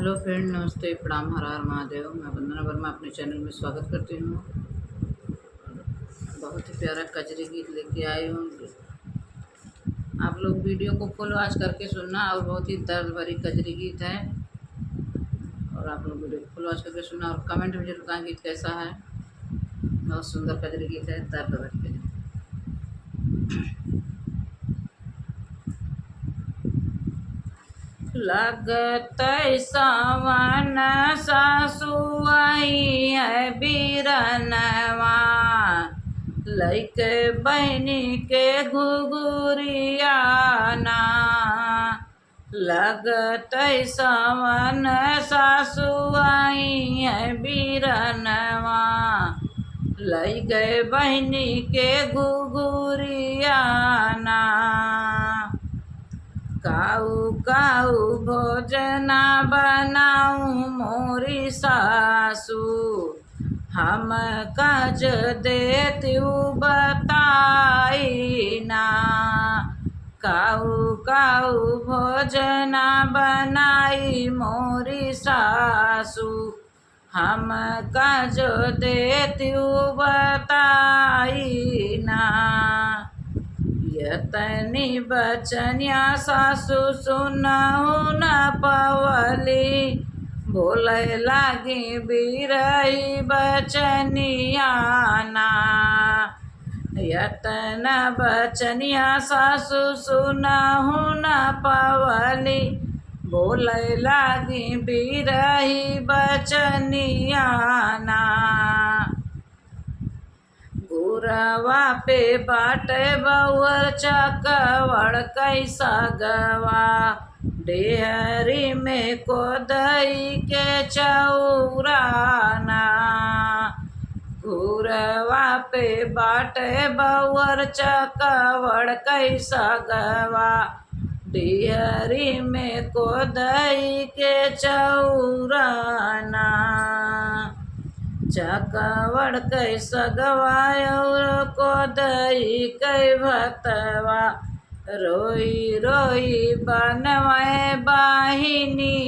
Hello friend, नमस्ते, प्रणाम, हर हर महादेव। मैं वंदना वर्मा अपने चैनल में स्वागत करती हूँ। बहुत ही प्यारा कजरी गीत लेके आई हूँ। आप लोग वीडियो को फुल वॉच करके सुनना। और बहुत ही दर्द भरी कजरी गीत है, और आप लोग वीडियो को फुल वॉच करके सुनना और कमेंट में जरूर कहें गीत कैसा है। बहुत सुंदर कजरी गीत है, दर्द भरी कजरी। लगत सावन सासु आई है बीरनवा, लैके बहनी के घुघुरियाना। लगत सावन सासु आई है बीरनवा, लैके बहनी के घुघुरियाना। काऊ काऊ भोजना बनाऊं मोरी सासू, हम काज देत्यू बताई ना। काऊ काऊ भोजना बनाई मोरी सासू, हम काज देत्यू बताई ना। यतनी बचनिया सासु सुनहु न पवली, बोले लागी बिरही बचनिया ना। यतन बचनिया सासु सुनहु न पवली, बोले लागी बिरही बचनिया ना। गुरवा पे बाटे बउर चकवड़ कैसा गवा, डेहरी में कोदई के चौराना। गुरवा पे बाटे बउर चकवड़ कैसा गवा, डेहरी में कोदई के चौराना। चकवड़ कैसा गवाय और कोदई कै भतवा, रोई रोई बनवाए बाहिनियाना।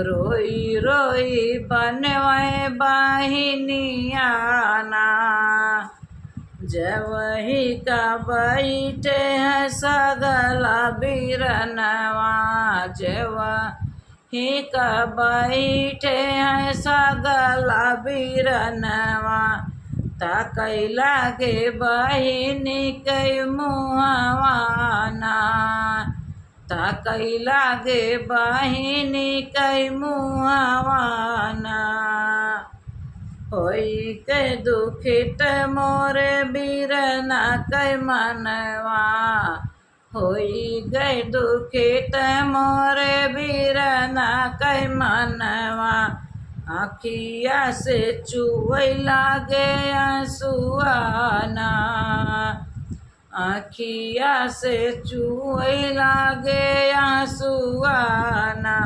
रोई रोई बनवाए बाहिनियाना। जवही का बैठे है सगला बीरनवा, जवही का बैठे है सगला बीरनवा। ताकै लागे बहिनी कै मुहवाना, ताकै लागे बहिनी कै मुहवाना। होई के दुखित मोरे बीरना कै मनवा, होई गए दुखित मोरे बीरना कै मनवा। आखिया से चुवै लागे आंसुआना, आखिया से चुवै लागे आंसुआना।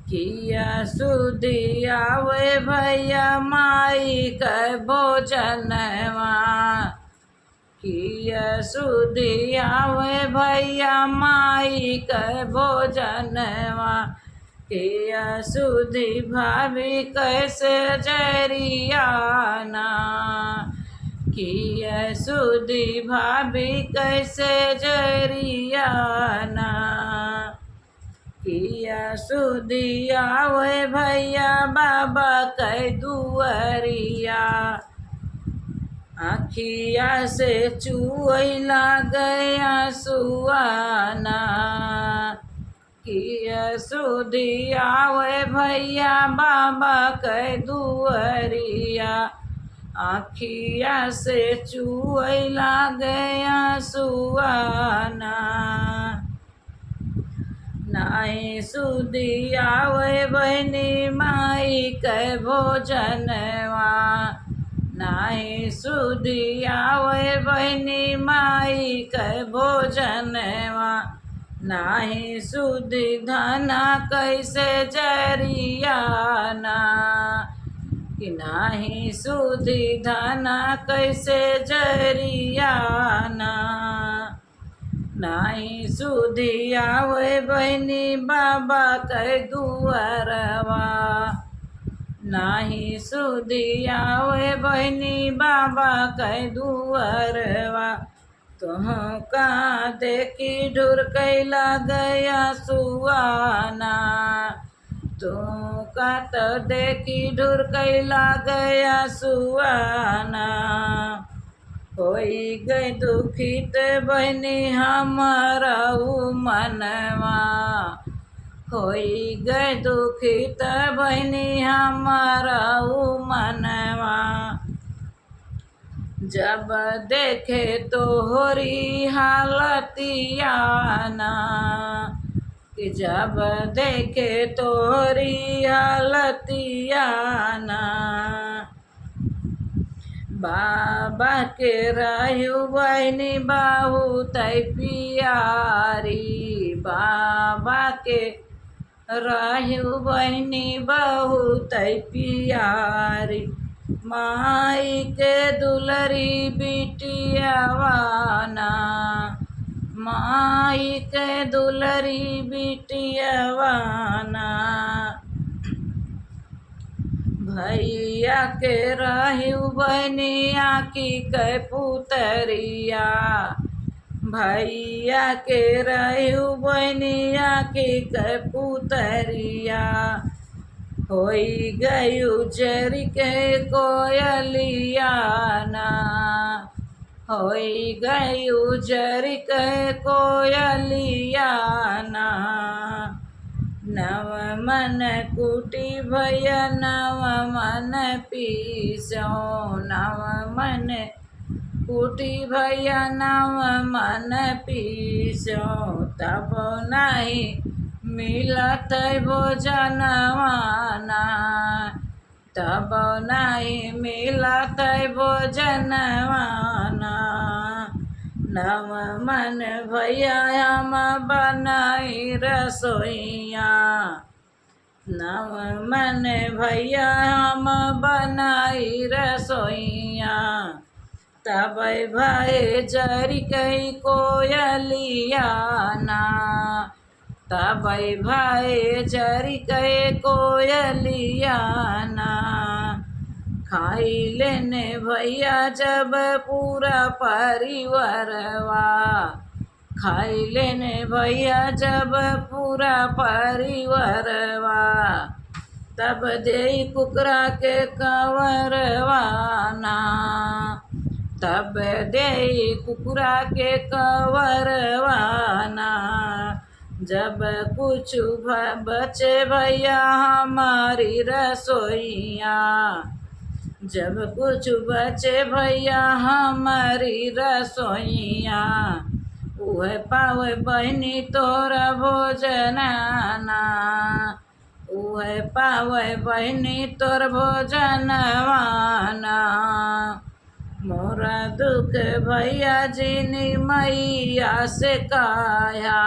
किया सुधी आवे भैया माई कै भोजनवा, किया सुधी आवे भैया माई कै भोजनवा। किया सुधी भाभी कैसे जरियाना, किया सुधी भाभी कैसे जरियाना। किया सुधी आवे भैया बाबा कै दुअरिया, आखिया से चुवै लागे आंसुआना। किया सुधी आवे भैया बाबा कै दुअरिया, आखिया से चुवै लागे आंसुआना। नाही सुधी आवे बहनी माई कै भोजनवा, नाही सुधी आवे बहनी माई कै भोजनवा। नाही सुधी धना कैसे जरियाना, कि नाही सुधी धना कैसे जरियाना। नाही सुधी आवे बहिनी बाबा कै दुआरवा, नाही सुधी आवे बहिनी बाबा कै दुआरवा। तुह का देखी ढुरकैला गया सुआना, तू का तो देखी ढुरकैला गया सुआना। होई गई दुखित बहिनी हमारा मनवा, होई गई दुखित बहिनी हमारा मनवा। जब देखे तोहरी हालतियाना, कि जब देखे तोहरी हालतियाना। बाबा के रहू बहिनी बहुत प्यारी, बाबा के रहू बहिनी बहुत प्यारी। माई के दुलरी बिटियावाना, माई के दुलरी बिटियावाना। भैया के रहू बहनिया की कै पुतरिया, भैया के रहू बहनिया की कै पुतरिया। होई गई उजर के कोयलियाना, होई गई उजर के कोयलियाना। नव मन कुटी भैया नव मन पीसो, नव मन कुटी भैया नव मन पीसो। तब नहीं मिलत भोजनवाना, तब नहीं मिलत भोजनवाना। नव मन भैया हम बनाई रसोइया, नव मन भैया हम बनाई रसोइया। तब भाई जरी कई कोयलियाना, तब भाई जरी कई कोयलियाना। खाई लेने भैया जब पूरा परिवारवा, खाई लेने भैया जब पूरा परिवारवा। तब दे कुकरा के कवरवाना, तब दे कुकरा के कवरवाना। जब कुछ बचे भैया हमारी रसोइया, जब कुछ बचे भैया हमारी रसोइया। उहे पावे बहनी तोरा भोजनाना, उहे पावे बहनी तोर भोजनवाना। मोरा दुख भैया जिनी मैया से काया,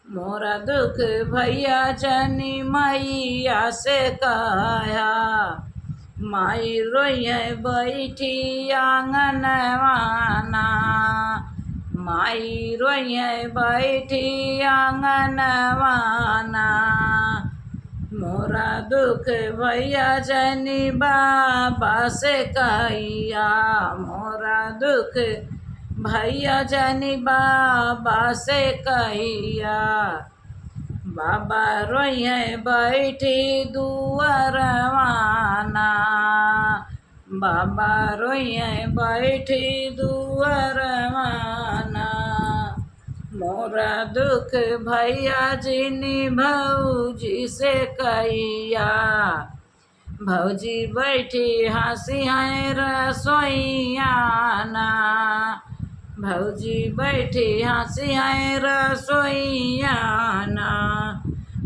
मोरा दुख भैया जनी मैया से काया। माई रोइए बैठी आंगनवाना, माई रोइए बैठी आंगनवाना। मोरा दुख भैया जनी बाबा से कहिया, मोरा दुख भैया जनी बाबा से कहिया। बाबा रोइए बैठी दुआरवाना, बाबा रोइए बैठी दुआरवाना। मोरा दुख भैया जिनी भौजी से कहिया, भौजी बैठी हंसी है रसोइयाना, भौजी बैठी हंसी है रसोइयाना।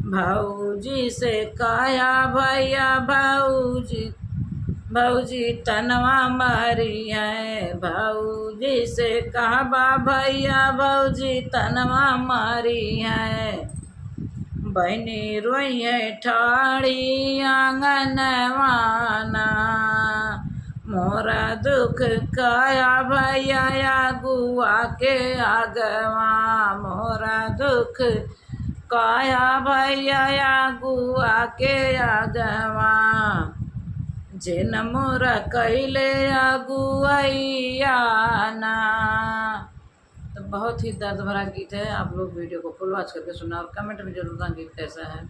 भौजी से कहा भैया भौजी, भौजी तनवा मारी है, भौजी से कहा भैया भौजी तनवा मारी है। बहनी रोइए ठाड़ी आंगनवाना, मोरा दुख काया भैया गुआ के आगवा, मोरा दुख काया भैया गुआ के आगवा, जिन मोरा कैले अगुआइया ना। तो बहुत ही दर्द भरा गीत है। आप लोग वीडियो को फुल वॉच करके सुना और कमेंट में जरूर बताना गीत कैसा है।